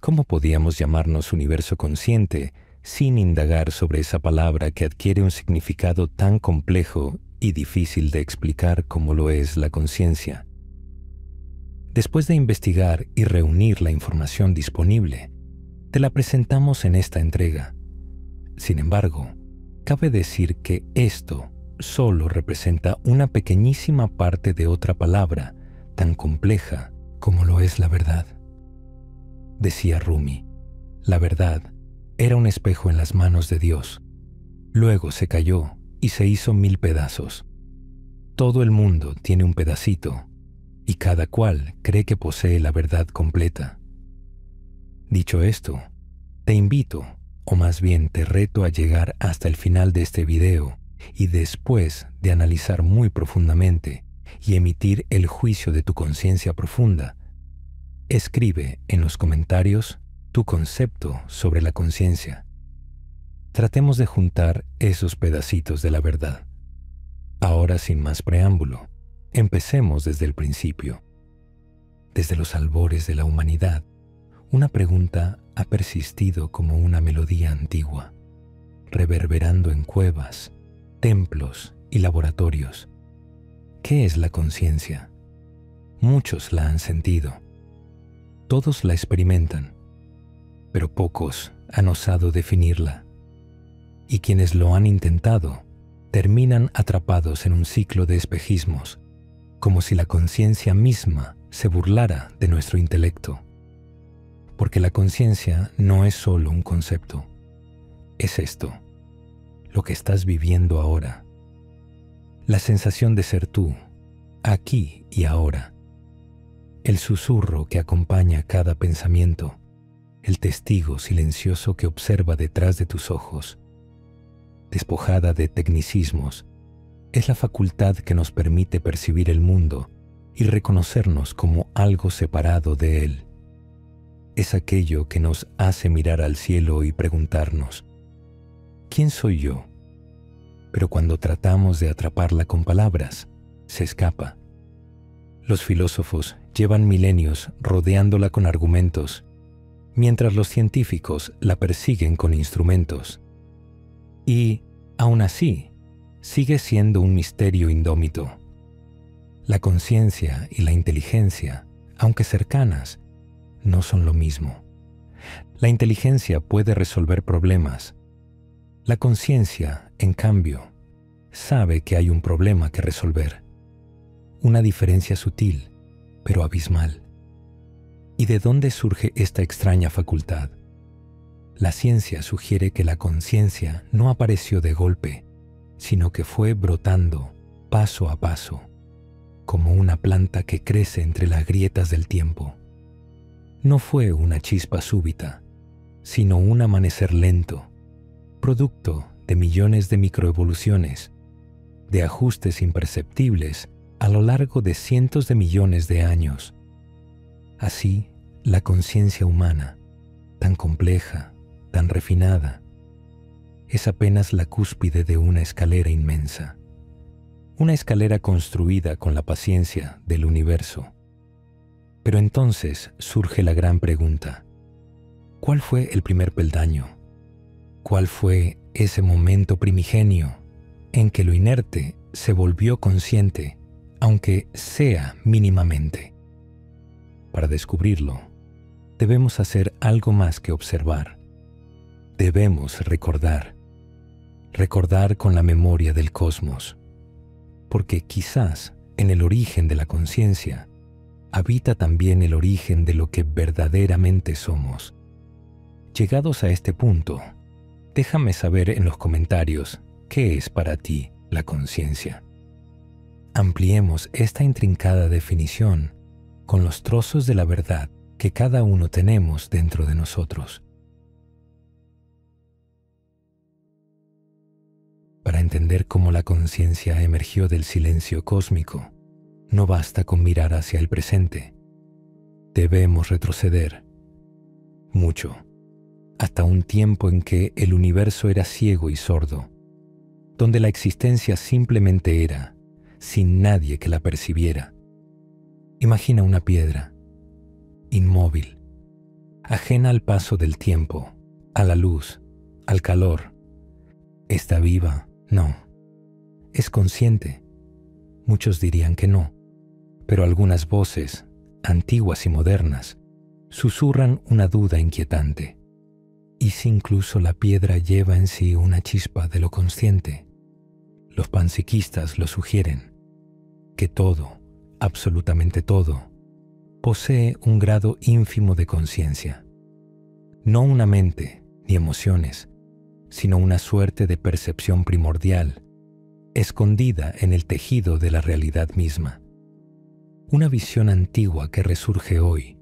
¿Cómo podíamos llamarnos universo consciente sin indagar sobre esa palabra que adquiere un significado tan complejo y difícil de explicar como lo es la conciencia? Después de investigar y reunir la información disponible, te la presentamos en esta entrega. Sin embargo, cabe decir que esto solo representa una pequeñísima parte de otra palabra tan compleja como lo es la verdad. Decía Rumi, la verdad era un espejo en las manos de Dios. Luego se cayó y se hizo 1000 pedazos. Todo el mundo tiene un pedacito y cada cual cree que posee la verdad completa. Dicho esto, te invito, o más bien te reto a llegar hasta el final de este video y después de analizar muy profundamente y emitir el juicio de tu conciencia profunda, escribe en los comentarios tu concepto sobre la conciencia. Tratemos de juntar esos pedacitos de la verdad. Ahora, sin más preámbulo, empecemos desde el principio. Desde los albores de la humanidad, una pregunta ha persistido como una melodía antigua, reverberando en cuevas, templos y laboratorios. ¿Qué es la conciencia? Muchos la han sentido. Todos la experimentan, pero pocos han osado definirla. Y quienes lo han intentado terminan atrapados en un ciclo de espejismos, como si la conciencia misma se burlara de nuestro intelecto. Porque la conciencia no es solo un concepto, es esto, lo que estás viviendo ahora. La sensación de ser tú, aquí y ahora. El susurro que acompaña cada pensamiento, el testigo silencioso que observa detrás de tus ojos. Despojada de tecnicismos, es la facultad que nos permite percibir el mundo y reconocernos como algo separado de él. Es aquello que nos hace mirar al cielo y preguntarnos, ¿quién soy yo? Pero cuando tratamos de atraparla con palabras, se escapa. Los filósofos llevan milenios rodeándola con argumentos, mientras los científicos la persiguen con instrumentos. Y, aún así, sigue siendo un misterio indómito. La conciencia y la inteligencia, aunque cercanas, no son lo mismo. La inteligencia puede resolver problemas. La conciencia, en cambio, sabe que hay un problema que resolver. Una diferencia sutil, pero abismal. ¿Y de dónde surge esta extraña facultad? La ciencia sugiere que la conciencia no apareció de golpe, sino que fue brotando paso a paso, como una planta que crece entre las grietas del tiempo. No fue una chispa súbita, sino un amanecer lento, producto de millones de microevoluciones, de ajustes imperceptibles a lo largo de cientos de millones de años. Así, la conciencia humana, tan compleja, tan refinada, es apenas la cúspide de una escalera inmensa, una escalera construida con la paciencia del universo. Pero entonces surge la gran pregunta, ¿cuál fue el primer peldaño? ¿Cuál fue ese momento primigenio en que lo inerte se volvió consciente, aunque sea mínimamente? Para descubrirlo, debemos hacer algo más que observar. Debemos recordar con la memoria del cosmos, porque quizás en el origen de la conciencia habita también el origen de lo que verdaderamente somos. Llegados a este punto, déjame saber en los comentarios qué es para ti la conciencia. Ampliemos esta intrincada definición con los trozos de la verdad que cada uno tenemos dentro de nosotros. Para entender cómo la conciencia emergió del silencio cósmico, no basta con mirar hacia el presente. Debemos retroceder mucho, hasta un tiempo en que el universo era ciego y sordo, donde la existencia simplemente era, sin nadie que la percibiera. Imagina una piedra, inmóvil, ajena al paso del tiempo, a la luz, al calor. ¿Está viva? No. ¿Es consciente? Muchos dirían que no, pero algunas voces, antiguas y modernas, susurran una duda inquietante. ¿Y si incluso la piedra lleva en sí una chispa de lo consciente? Los panpsiquistas lo sugieren, que todo, absolutamente todo, posee un grado ínfimo de conciencia. No una mente ni emociones, sino una suerte de percepción primordial, escondida en el tejido de la realidad misma. Una visión antigua que resurge hoy,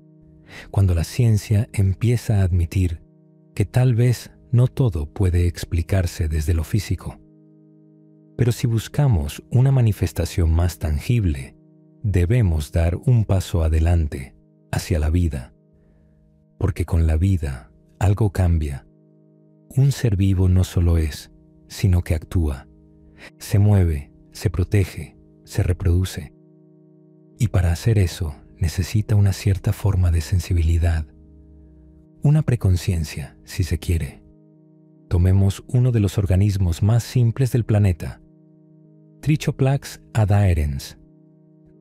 cuando la ciencia empieza a admitir que tal vez no todo puede explicarse desde lo físico. Pero si buscamos una manifestación más tangible, debemos dar un paso adelante hacia la vida, porque con la vida algo cambia. Un ser vivo no solo es, sino que actúa, se mueve, se protege, se reproduce. Y para hacer eso necesita una cierta forma de sensibilidad, una preconciencia, si se quiere. Tomemos uno de los organismos más simples del planeta, Trichoplax adhaerens.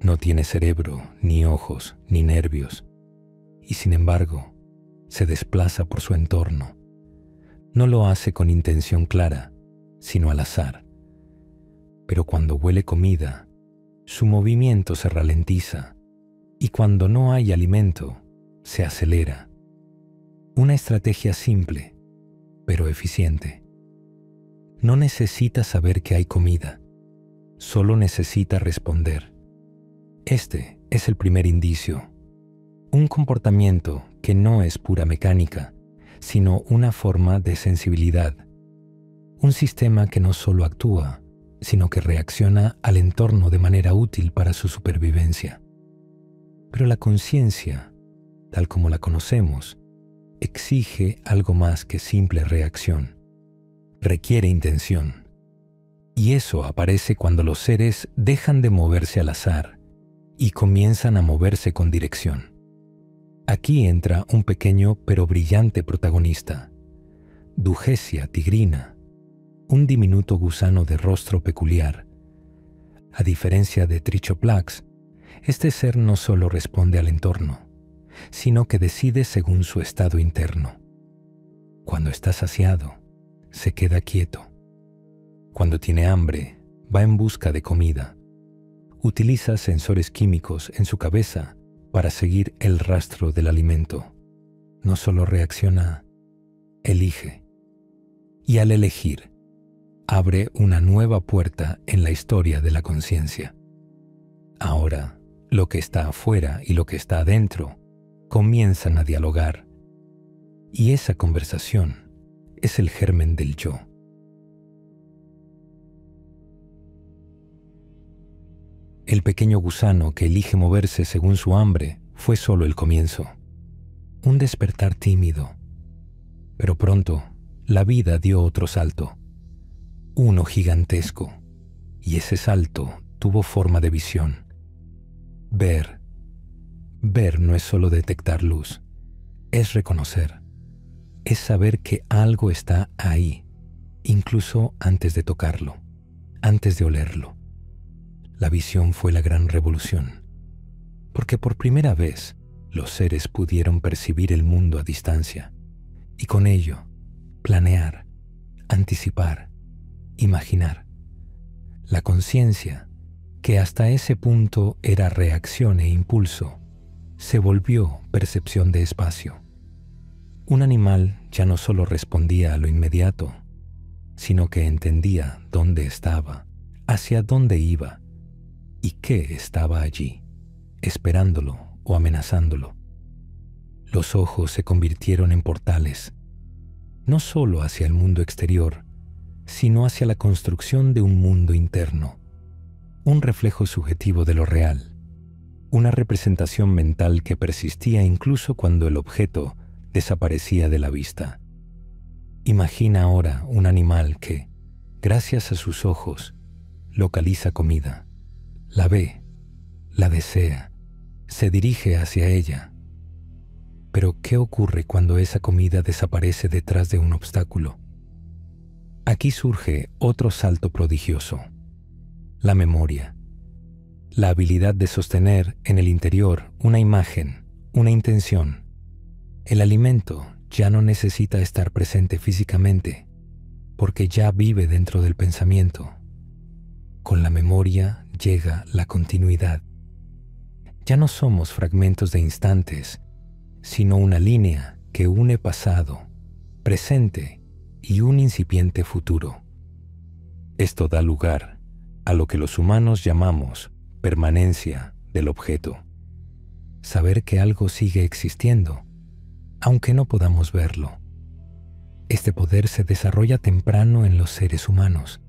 No tiene cerebro, ni ojos, ni nervios, y sin embargo, se desplaza por su entorno. No lo hace con intención clara, sino al azar. Pero cuando huele comida, su movimiento se ralentiza, y cuando no hay alimento, se acelera. Una estrategia simple, pero eficiente. No necesita saber que hay comida, solo necesita responder. Este es el primer indicio. Un comportamiento que no es pura mecánica, sino una forma de sensibilidad. Un sistema que no solo actúa, sino que reacciona al entorno de manera útil para su supervivencia. Pero la conciencia, tal como la conocemos, exige algo más que simple reacción. Requiere intención. Y eso aparece cuando los seres dejan de moverse al azar y comienzan a moverse con dirección. Aquí entra un pequeño pero brillante protagonista, Dugesia tigrina, un diminuto gusano de rostro peculiar. A diferencia de Trichoplax, este ser no solo responde al entorno, sino que decide según su estado interno. Cuando está saciado, se queda quieto. Cuando tiene hambre, va en busca de comida. Utiliza sensores químicos en su cabeza para seguir el rastro del alimento. No solo reacciona, elige. Y al elegir, abre una nueva puerta en la historia de la conciencia. Ahora, lo que está afuera y lo que está adentro comienzan a dialogar. Y esa conversación es el germen del yo. El pequeño gusano que elige moverse según su hambre fue solo el comienzo. Un despertar tímido. Pero pronto, la vida dio otro salto. Uno gigantesco. Y ese salto tuvo forma de visión. Ver. Ver no es solo detectar luz. Es reconocer. Es saber que algo está ahí, incluso antes de tocarlo, antes de olerlo. La visión fue la gran revolución, porque por primera vez los seres pudieron percibir el mundo a distancia y con ello planear, anticipar, imaginar. La conciencia, que hasta ese punto era reacción e impulso, se volvió percepción de espacio. Un animal ya no solo respondía a lo inmediato, sino que entendía dónde estaba, hacia dónde iba y qué estaba allí, esperándolo o amenazándolo. Los ojos se convirtieron en portales, no solo hacia el mundo exterior, sino hacia la construcción de un mundo interno, un reflejo subjetivo de lo real, una representación mental que persistía incluso cuando el objeto desaparecía de la vista. Imagina ahora un animal que, gracias a sus ojos, localiza comida, la ve, la desea, se dirige hacia ella. Pero ¿qué ocurre cuando esa comida desaparece detrás de un obstáculo? Aquí surge otro salto prodigioso: la memoria. La habilidad de sostener en el interior una imagen, una intención. El alimento ya no necesita estar presente físicamente, porque ya vive dentro del pensamiento. Con la memoria llega la continuidad. Ya no somos fragmentos de instantes, sino una línea que une pasado, presente y un incipiente futuro. Esto da lugar a lo que los humanos llamamos permanencia del objeto. Saber que algo sigue existiendo, aunque no podamos verlo. Este poder se desarrolla temprano en los seres humanos.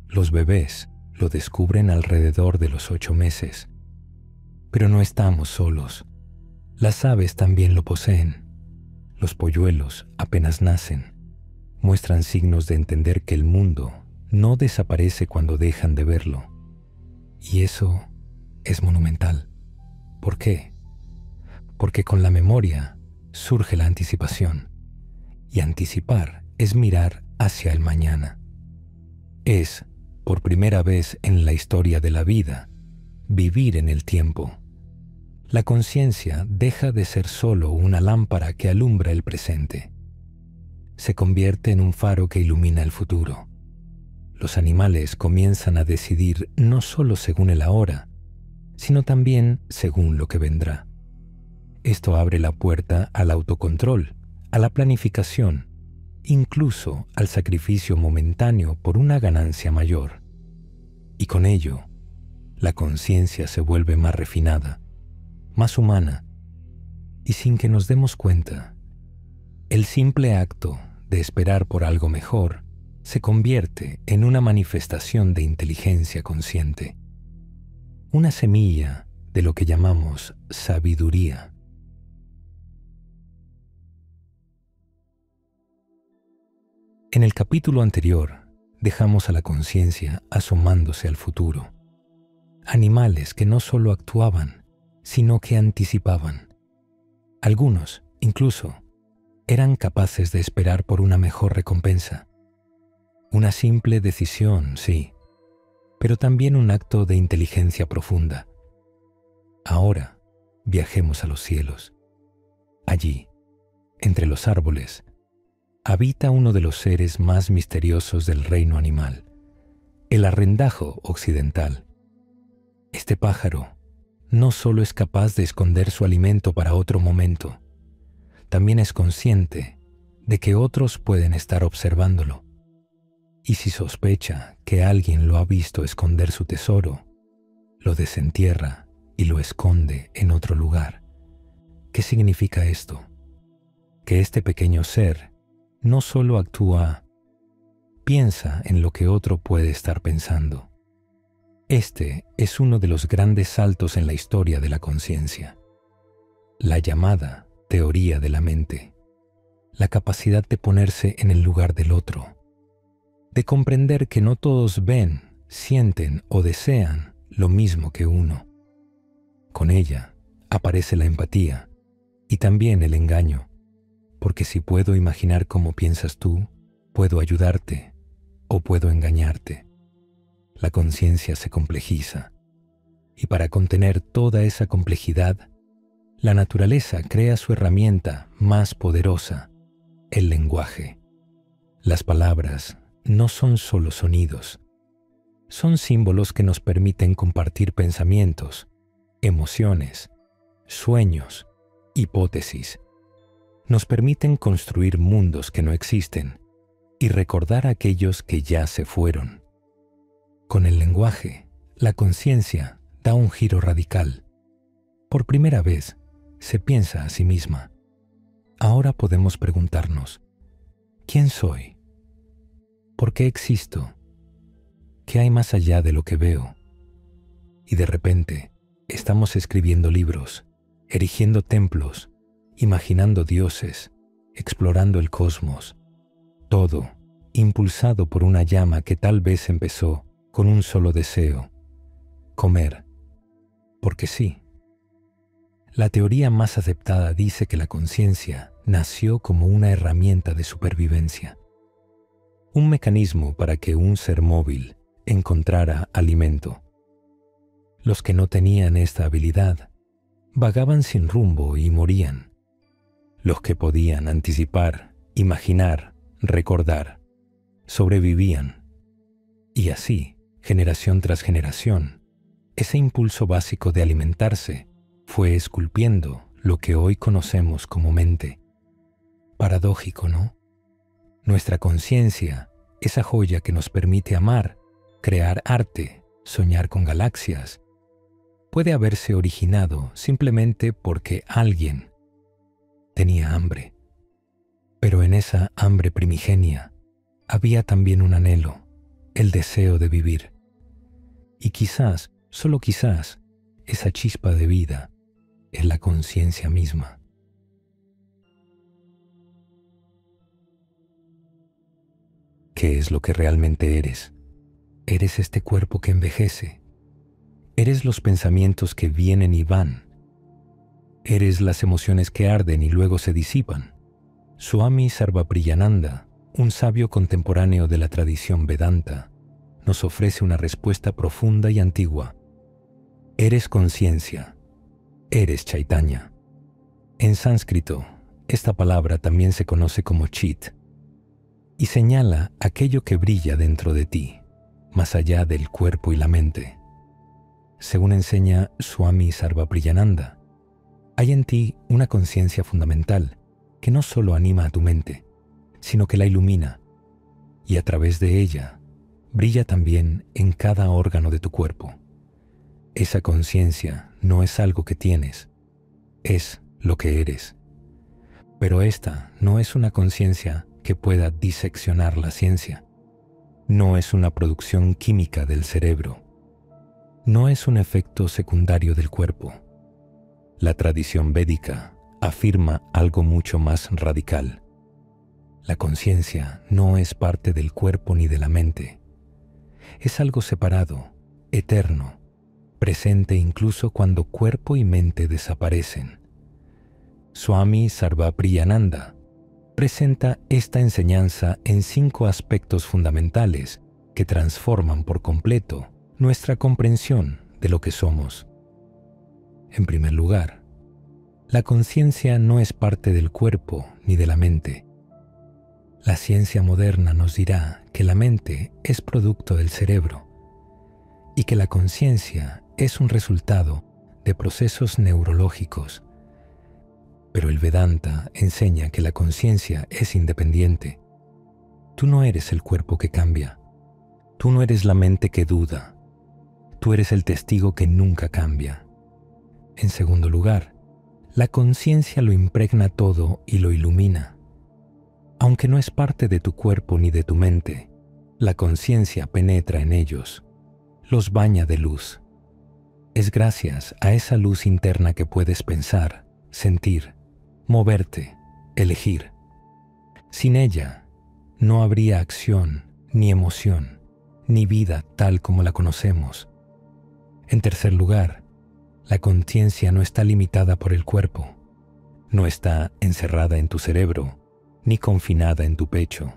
Los bebés lo descubren alrededor de los 8 meses. Pero no estamos solos. Las aves también lo poseen. Los polluelos apenas nacen. Muestran signos de entender que el mundo no desaparece cuando dejan de verlo. Y eso es monumental. ¿Por qué? Porque con la memoria surge la anticipación. Y anticipar es mirar hacia el mañana. Es, por primera vez en la historia de la vida, vivir en el tiempo. La conciencia deja de ser solo una lámpara que alumbra el presente. Se convierte en un faro que ilumina el futuro. Los animales comienzan a decidir no solo según el ahora, sino también según lo que vendrá. Esto abre la puerta al autocontrol, a la planificación, incluso al sacrificio momentáneo por una ganancia mayor. Y con ello, la conciencia se vuelve más refinada, más humana, y sin que nos demos cuenta, el simple acto de esperar por algo mejor se convierte en una manifestación de inteligencia consciente, una semilla de lo que llamamos sabiduría. En el capítulo anterior, dejamos a la conciencia asomándose al futuro. Animales que no solo actuaban, sino que anticipaban. Algunos, incluso, eran capaces de esperar por una mejor recompensa. Una simple decisión, sí, pero también un acto de inteligencia profunda. Ahora, viajemos a los cielos. Allí, entre los árboles, habita uno de los seres más misteriosos del reino animal, el arrendajo occidental. Este pájaro no solo es capaz de esconder su alimento para otro momento, también es consciente de que otros pueden estar observándolo. Y si sospecha que alguien lo ha visto esconder su tesoro, lo desentierra y lo esconde en otro lugar. ¿Qué significa esto? Que este pequeño ser no solo actúa, piensa en lo que otro puede estar pensando. Este es uno de los grandes saltos en la historia de la conciencia. La llamada teoría de la mente. La capacidad de ponerse en el lugar del otro. De comprender que no todos ven, sienten o desean lo mismo que uno. Con ella aparece la empatía y también el engaño, porque si puedo imaginar cómo piensas tú, puedo ayudarte o puedo engañarte. La conciencia se complejiza, y para contener toda esa complejidad, la naturaleza crea su herramienta más poderosa, el lenguaje. Las palabras no son solo sonidos, son símbolos que nos permiten compartir pensamientos, emociones, sueños, hipótesis. Nos permiten construir mundos que no existen y recordar a aquellos que ya se fueron. Con el lenguaje, la conciencia da un giro radical. Por primera vez, se piensa a sí misma. Ahora podemos preguntarnos, ¿quién soy? ¿Por qué existo? ¿Qué hay más allá de lo que veo? Y de repente, estamos escribiendo libros, erigiendo templos, imaginando dioses, explorando el cosmos. Todo impulsado por una llama que tal vez empezó con un solo deseo: comer. Porque sí. La teoría más aceptada dice que la conciencia nació como una herramienta de supervivencia, un mecanismo para que un ser móvil encontrara alimento. Los que no tenían esta habilidad vagaban sin rumbo y morían. Los que podían anticipar, imaginar, recordar, sobrevivían. Y así, generación tras generación, ese impulso básico de alimentarse fue esculpiendo lo que hoy conocemos como mente. Paradójico, ¿no? Nuestra conciencia, esa joya que nos permite amar, crear arte, soñar con galaxias, puede haberse originado simplemente porque alguien tenía hambre. Pero en esa hambre primigenia había también un anhelo, el deseo de vivir. Y quizás, solo quizás, esa chispa de vida es la conciencia misma. ¿Qué es lo que realmente eres? ¿Eres este cuerpo que envejece? ¿Eres los pensamientos que vienen y van? ¿Eres las emociones que arden y luego se disipan? Swami Sarvapriyananda, un sabio contemporáneo de la tradición Vedanta, nos ofrece una respuesta profunda y antigua. Eres conciencia. Eres Chaitanya. En sánscrito, esta palabra también se conoce como Chit y señala aquello que brilla dentro de ti, más allá del cuerpo y la mente. Según enseña Swami Sarvapriyananda, hay en ti una conciencia fundamental que no solo anima a tu mente, sino que la ilumina, y a través de ella brilla también en cada órgano de tu cuerpo. Esa conciencia no es algo que tienes, es lo que eres. Pero esta no es una conciencia que pueda diseccionar la ciencia. No es una producción química del cerebro. No es un efecto secundario del cuerpo. La tradición védica afirma algo mucho más radical. La conciencia no es parte del cuerpo ni de la mente. Es algo separado, eterno, presente incluso cuando cuerpo y mente desaparecen. Swami Sarvapriyananda presenta esta enseñanza en 5 aspectos fundamentales que transforman por completo nuestra comprensión de lo que somos. En primer lugar, la conciencia no es parte del cuerpo ni de la mente. La ciencia moderna nos dirá que la mente es producto del cerebro y que la conciencia es un resultado de procesos neurológicos. Pero el Vedanta enseña que la conciencia es independiente. Tú no eres el cuerpo que cambia. Tú no eres la mente que duda. Tú eres el testigo que nunca cambia. En segundo lugar, la conciencia lo impregna todo y lo ilumina. Aunque no es parte de tu cuerpo ni de tu mente, la conciencia penetra en ellos, los baña de luz. Es gracias a esa luz interna que puedes pensar, sentir, moverte, elegir. Sin ella, no habría acción, ni emoción, ni vida tal como la conocemos. En tercer lugar, la conciencia no está limitada por el cuerpo, no está encerrada en tu cerebro, ni confinada en tu pecho.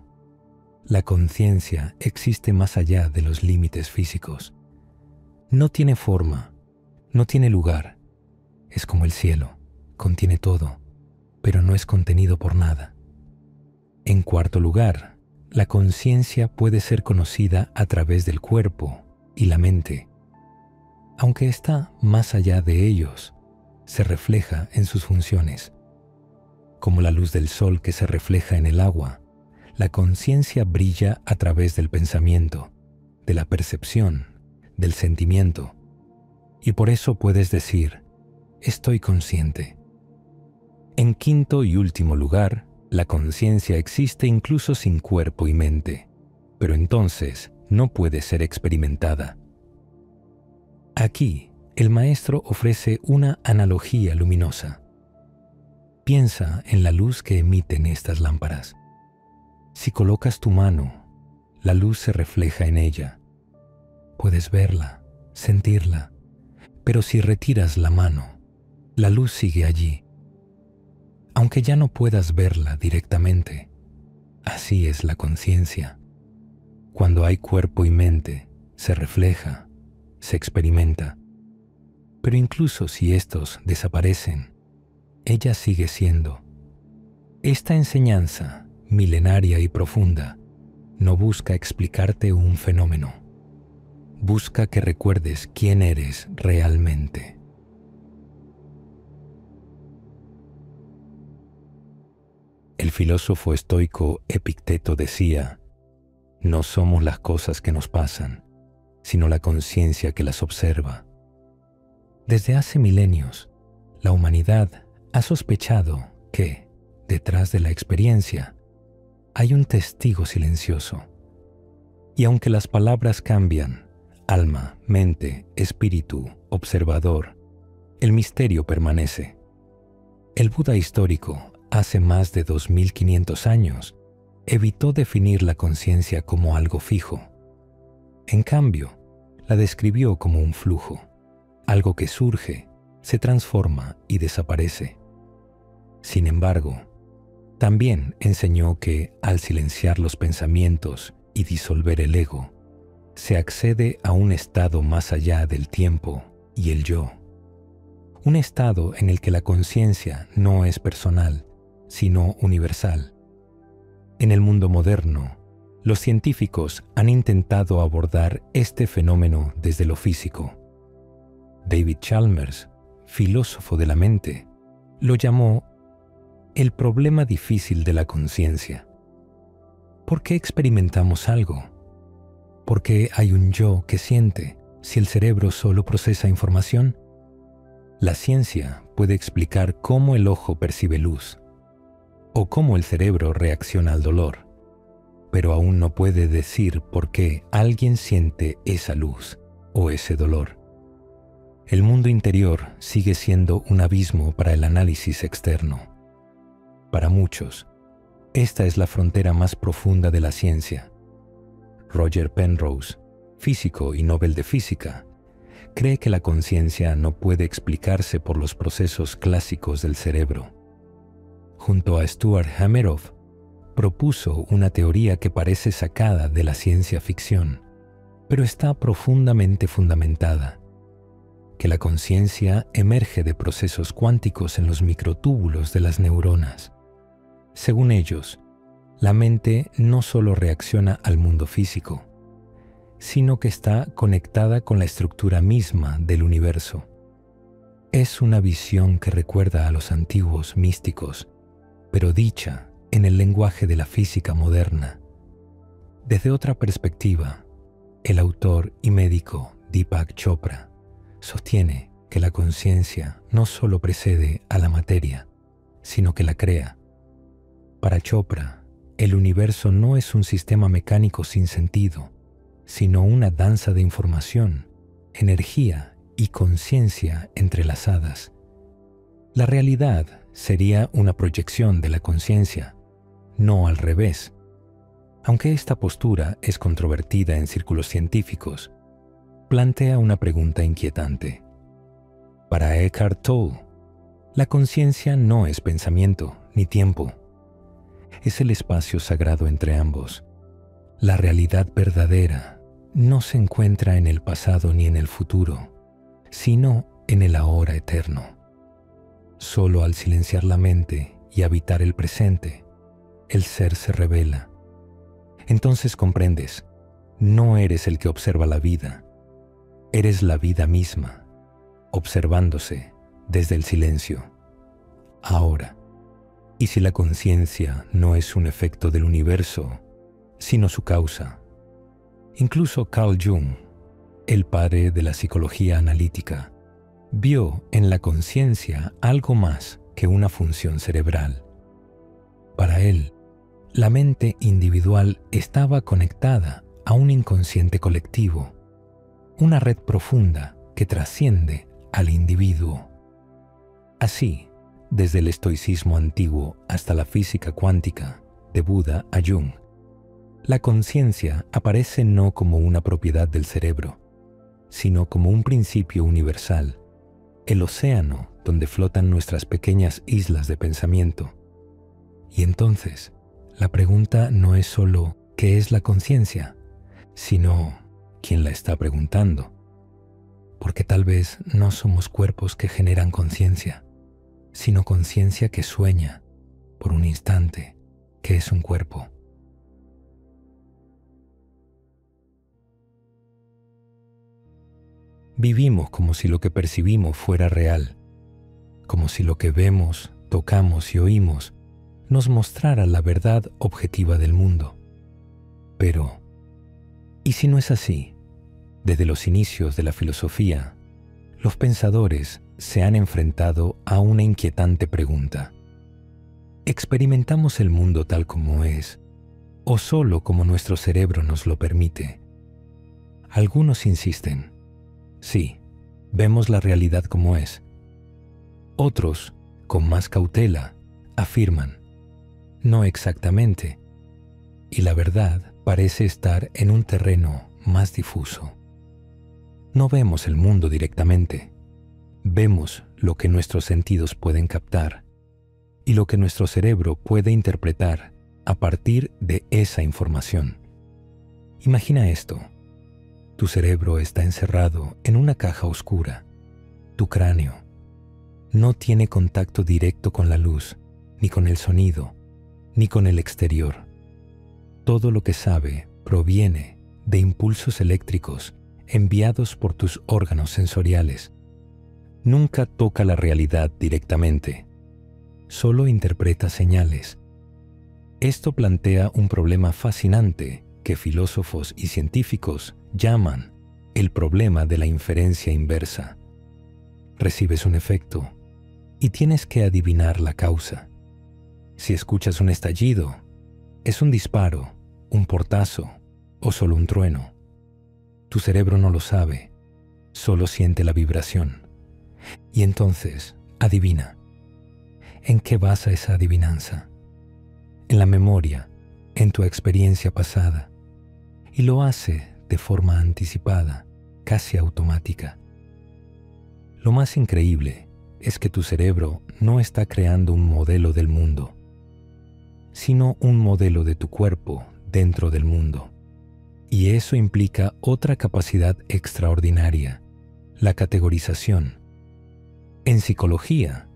La conciencia existe más allá de los límites físicos. No tiene forma, no tiene lugar. Es como el cielo, contiene todo, pero no es contenido por nada. En cuarto lugar, la conciencia puede ser conocida a través del cuerpo y la mente. Aunque está más allá de ellos, se refleja en sus funciones. Como la luz del sol que se refleja en el agua, la conciencia brilla a través del pensamiento, de la percepción, del sentimiento. Y por eso puedes decir, estoy consciente. En quinto y último lugar, la conciencia existe incluso sin cuerpo y mente, pero entonces no puede ser experimentada. Aquí, el maestro ofrece una analogía luminosa. Piensa en la luz que emiten estas lámparas. Si colocas tu mano, la luz se refleja en ella. Puedes verla, sentirla, pero si retiras la mano, La luz sigue allí, aunque ya no puedas verla directamente. Así es la conciencia. Cuando hay cuerpo y mente, se refleja, se experimenta. Pero incluso si estos desaparecen, ella sigue siendo. Esta enseñanza, milenaria y profunda, no busca explicarte un fenómeno. Busca que recuerdes quién eres realmente. El filósofo estoico Epicteto decía: no somos las cosas que nos pasan, sino la conciencia que las observa. Desde hace milenios, la humanidad ha sospechado que, detrás de la experiencia, hay un testigo silencioso. Y aunque las palabras cambian, alma, mente, espíritu, observador, el misterio permanece. El Buda histórico, hace más de 2500 años, evitó definir la conciencia como algo fijo. En cambio, la describió como un flujo, algo que surge, se transforma y desaparece. Sin embargo, también enseñó que, al silenciar los pensamientos y disolver el ego, se accede a un estado más allá del tiempo y el yo. Un estado en el que la conciencia no es personal, sino universal. En el mundo moderno, los científicos han intentado abordar este fenómeno desde lo físico. David Chalmers, filósofo de la mente, lo llamó el problema difícil de la conciencia. ¿Por qué experimentamos algo? ¿Por qué hay un yo que siente si el cerebro solo procesa información? La ciencia puede explicar cómo el ojo percibe luz o cómo el cerebro reacciona al dolor, pero aún no puede decir por qué alguien siente esa luz o ese dolor. El mundo interior sigue siendo un abismo para el análisis externo. Para muchos, esta es la frontera más profunda de la ciencia. Roger Penrose, físico y Nobel de Física, cree que la conciencia no puede explicarse por los procesos clásicos del cerebro. Junto a Stuart Hameroff, propuso una teoría que parece sacada de la ciencia ficción, pero está profundamente fundamentada: que la conciencia emerge de procesos cuánticos en los microtúbulos de las neuronas. Según ellos, la mente no solo reacciona al mundo físico, sino que está conectada con la estructura misma del universo. Es una visión que recuerda a los antiguos místicos, pero dicha en el lenguaje de la física moderna. Desde otra perspectiva, el autor y médico Deepak Chopra sostiene que la conciencia no solo precede a la materia, sino que la crea. Para Chopra, el universo no es un sistema mecánico sin sentido, sino una danza de información, energía y conciencia entrelazadas. La realidad sería una proyección de la conciencia, no al revés. Aunque esta postura es controvertida en círculos científicos, plantea una pregunta inquietante. Para Eckhart Tolle, la conciencia no es pensamiento ni tiempo. Es el espacio sagrado entre ambos. La realidad verdadera no se encuentra en el pasado ni en el futuro, sino en el ahora eterno. Solo al silenciar la mente y habitar el presente, el ser se revela. Entonces comprendes, no eres el que observa la vida, eres la vida misma, observándose desde el silencio. Ahora, ¿y si la conciencia no es un efecto del universo, sino su causa? Incluso Carl Jung, el padre de la psicología analítica, vio en la conciencia algo más que una función cerebral. Para él, la mente individual estaba conectada a un inconsciente colectivo, una red profunda que trasciende al individuo. Así, desde el estoicismo antiguo hasta la física cuántica, de Buda a Jung, la conciencia aparece no como una propiedad del cerebro, sino como un principio universal, el océano donde flotan nuestras pequeñas islas de pensamiento. Y entonces, la pregunta no es solo ¿qué es la conciencia?, sino ¿quién la está preguntando? Porque tal vez no somos cuerpos que generan conciencia, sino conciencia que sueña por un instante que es un cuerpo. Vivimos como si lo que percibimos fuera real, como si lo que vemos, tocamos y oímos nos mostrara la verdad objetiva del mundo. Pero, ¿y si no es así? Desde los inicios de la filosofía, los pensadores se han enfrentado a una inquietante pregunta. ¿Experimentamos el mundo tal como es, o solo como nuestro cerebro nos lo permite? Algunos insisten, sí, vemos la realidad como es. Otros, con más cautela, afirman, no exactamente, y la verdad parece estar en un terreno más difuso. No vemos el mundo directamente, vemos lo que nuestros sentidos pueden captar y lo que nuestro cerebro puede interpretar a partir de esa información. Imagina esto. Tu cerebro está encerrado en una caja oscura. Tu cráneo no tiene contacto directo con la luz, ni con el sonido, ni con el exterior. Todo lo que sabe proviene de impulsos eléctricos enviados por tus órganos sensoriales. Nunca toca la realidad directamente, solo interpreta señales. Esto plantea un problema fascinante que filósofos y científicos llaman el problema de la inferencia inversa. Recibes un efecto y tienes que adivinar la causa. Si escuchas un estallido, ¿es un disparo, un portazo o solo un trueno? Tu cerebro no lo sabe, solo siente la vibración. Y entonces, adivina. ¿En qué basa esa adivinanza? En la memoria, en tu experiencia pasada. Y lo hace de forma anticipada, casi automática. Lo más increíble es que tu cerebro no está creando un modelo del mundo, sino un modelo de tu cuerpo dentro del mundo. Y eso implica otra capacidad extraordinaria, la categorización. En psicología,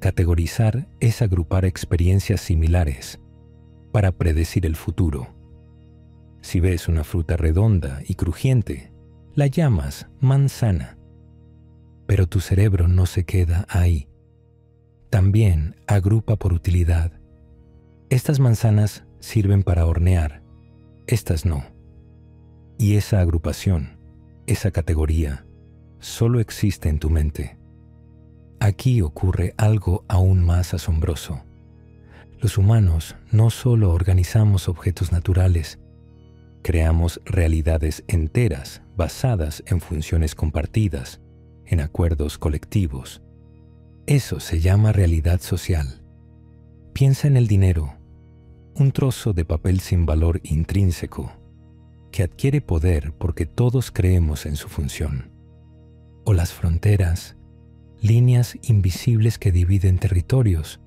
categorizar es agrupar experiencias similares para predecir el futuro. Si ves una fruta redonda y crujiente, la llamas manzana. Pero tu cerebro no se queda ahí. También agrupa por utilidad. Estas manzanas sirven para hornear, estas no. Y esa agrupación, esa categoría, solo existe en tu mente. Aquí ocurre algo aún más asombroso. Los humanos no solo organizamos objetos naturales, creamos realidades enteras basadas en funciones compartidas, en acuerdos colectivos. Eso se llama realidad social. Piensa en el dinero, un trozo de papel sin valor intrínseco, que adquiere poder porque todos creemos en su función. O las fronteras, líneas invisibles que dividen territorios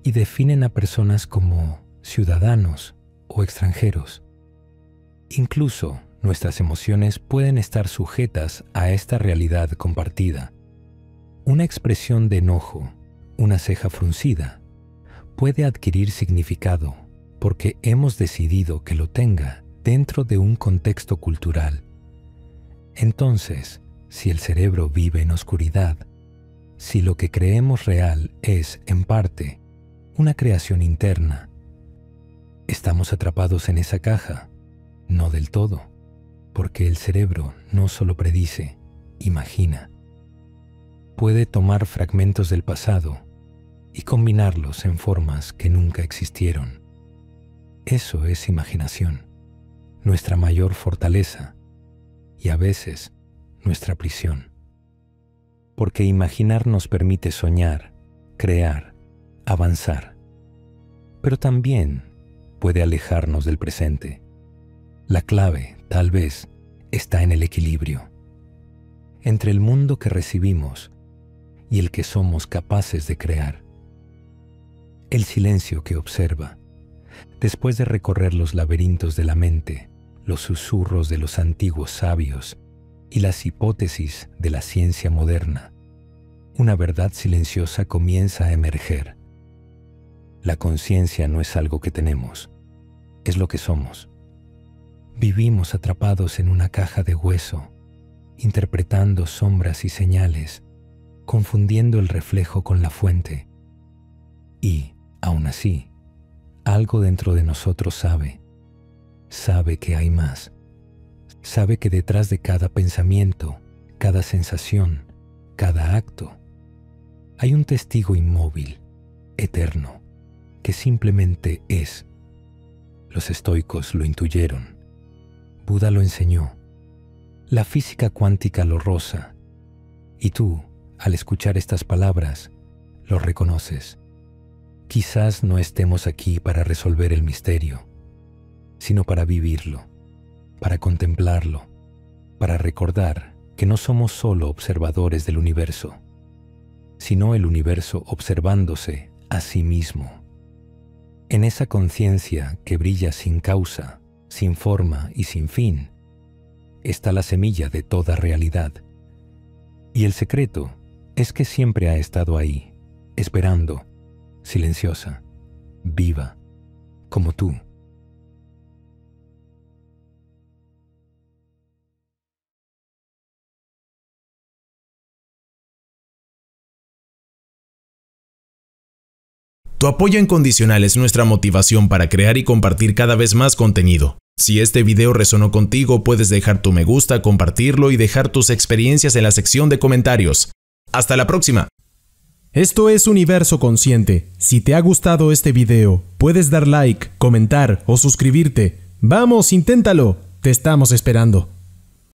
y definen a personas como ciudadanos o extranjeros. Incluso nuestras emociones pueden estar sujetas a esta realidad compartida. Una expresión de enojo, una ceja fruncida, puede adquirir significado porque hemos decidido que lo tenga dentro de un contexto cultural. Entonces, si el cerebro vive en oscuridad, si lo que creemos real es, en parte, una creación interna, estamos atrapados en esa caja, no del todo, porque el cerebro no solo predice, imagina. Puede tomar fragmentos del pasado y combinarlos en formas que nunca existieron. Eso es imaginación, nuestra mayor fortaleza y a veces nuestra prisión. Porque imaginar nos permite soñar, crear, avanzar, pero también puede alejarnos del presente. La clave, tal vez, está en el equilibrio entre el mundo que recibimos y el que somos capaces de crear. El silencio que observa, después de recorrer los laberintos de la mente, los susurros de los antiguos sabios y las hipótesis de la ciencia moderna, una verdad silenciosa comienza a emerger. La conciencia no es algo que tenemos, es lo que somos. Vivimos atrapados en una caja de hueso, interpretando sombras y señales, confundiendo el reflejo con la fuente. Y, aún así, algo dentro de nosotros sabe que hay más. Sabe que detrás de cada pensamiento, cada sensación, cada acto, hay un testigo inmóvil, eterno, que simplemente es. Los estoicos lo intuyeron. Buda lo enseñó. La física cuántica lo roza. Y tú, al escuchar estas palabras, lo reconoces. Quizás no estemos aquí para resolver el misterio, sino para vivirlo, para contemplarlo, para recordar que no somos solo observadores del universo, sino el universo observándose a sí mismo. En esa conciencia que brilla sin causa, sin forma y sin fin, está la semilla de toda realidad. Y el secreto es que siempre ha estado ahí, esperando, silenciosa, viva, como tú. Tu apoyo incondicional es nuestra motivación para crear y compartir cada vez más contenido. Si este video resonó contigo, puedes dejar tu me gusta, compartirlo y dejar tus experiencias en la sección de comentarios. ¡Hasta la próxima! Esto es Universo Consciente. Si te ha gustado este video, puedes dar like, comentar o suscribirte. ¡Vamos, inténtalo! Te estamos esperando.